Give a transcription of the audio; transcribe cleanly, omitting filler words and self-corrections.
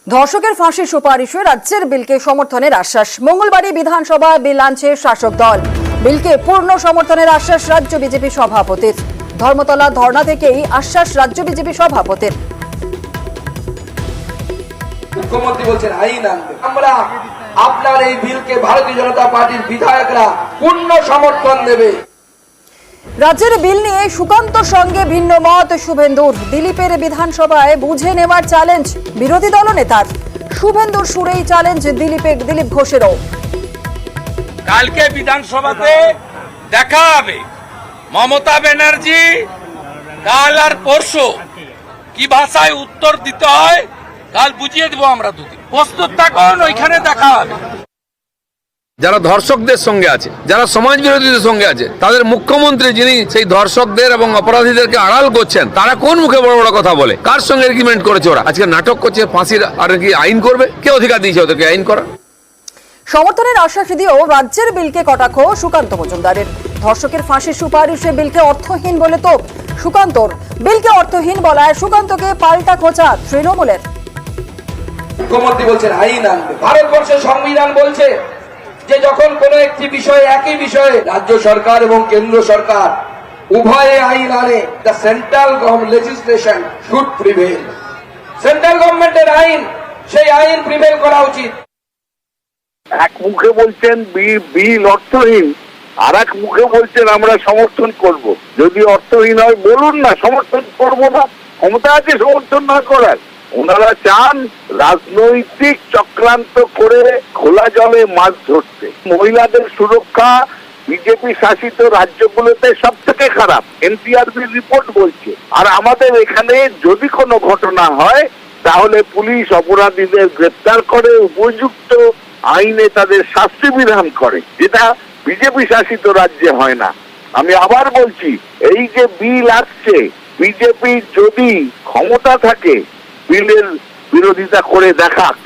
ধর্ষকের ফাঁসির সুপারিশে রাজ্যের বিলকে সমর্থনের আশ্বাস। মঙ্গলবারই বিধানসভায় বিল আনছে শাসক দল। বিলকে পূর্ণ সমর্থনের আশ্বাস রাজ্য বিজেপি সভাপতির। ধর্মতলা ধর্ণা থেকেই আশ্বাস রাজ্য বিজেপি সভাপতির। মুখ্যমন্ত্রী বলছেন আইন আনবে। আমরা আপনার এই বিলকে ভারতীয় জনতা পার্টির বিধায়করা পূর্ণ সমর্থন দেবে। রাজ্যের বিল নিয়ে সুকান্তর সঙ্গে ভিন্ন মত শুভেন্দুর। দিলীপের বিধানসভায় বুঝে নেওয়ার চ্যালেঞ্জ বিরোধী দলনেতার। শুভেন্দুর সুরেই চ্যালেঞ্জ দিলীপ ঘোষেরও। কালকে বিধানসভাতে দেখা হবে মমতা ব্যানার্জি কাল আর পরশু কি ভাষায় উত্তর দিতে হয় কাল বুঝিয়ে দেবো আমরা দুদিন। প্রস্তুত থাকুন, ওইখানে দেখা হবে। যারা ধর্ষকদের সঙ্গে আছে, যারা সমাজ বিরোধীদের সঙ্গে আছে, তাদের মুখ্যমন্ত্রী যিনি সেই ধর্ষকদের এবং অপরাধীদেরকে আড়াল করছেন, তারা কোন মুখে বড় বড় কথা বলে? কার সঙ্গে এগ্রিমেন্ট করেছে ওরা? আজকে নাটক করছে ফাঁসির, আর কি আইন করবে? কে অধিকার দিয়েছে ওদেরকে আইন করা? সমর্থনের আশ্বাস দিয়েও রাজ্যের বিলকে কটাক্ষ সুকান্ত মজুমদারের। ধর্ষকের ফাঁসির সুপারিশে বিলকে অর্থহীন বলে তো সুকান্তর। বিলকে অর্থহীন বলায় সুকান্তকে পাল্টা খোঁচা তৃণমূলের। মুখ্যমন্ত্রী বলছেন আইন আনবে। ভারতবর্ষের সংবিধান বলছে যে যখন কোন একটি বিষয়ে একই বিষয়ে রাজ্য সরকার এবং কেন্দ্র সরকার উভয়ে আইন আনে, the central legislation should prevail. Central গভর্নমেন্টের আইন, সেই আইন প্রিভেল করা উচিত। এক মুখে বলছেন বিল অর্থহীন, আর এক মুখে বলছেন আমরা সমর্থন করব। যদি অর্থহীন হয় বলুন না, সমর্থন করব না, ক্ষমতা আছে সমর্থন না করার। ওনারা চান রাজনৈতিক চক্রান্ত করে খোলা জলে মাছ ধরতে। মহিলাদের সুরক্ষা বিজেপি শাসিত রাজ্যগুলোতে সব থেকে খারাপ, এনসিআরবি রিপোর্ট বলছে। আর আমাদের এখানে যদি কোনো ঘটনা হয় তাহলে পুলিশ অপরাধীদের গ্রেপ্তার করে, উপযুক্ত আইনে তাদের শাস্তি বিধান করে, যেটা বিজেপি শাসিত রাজ্যে হয় না। আমি আবার বলছি, এই যে বিল আসছে, বিজেপি যদি ক্ষমতা থাকে বিলের বিরোধিতা করে দেখাক।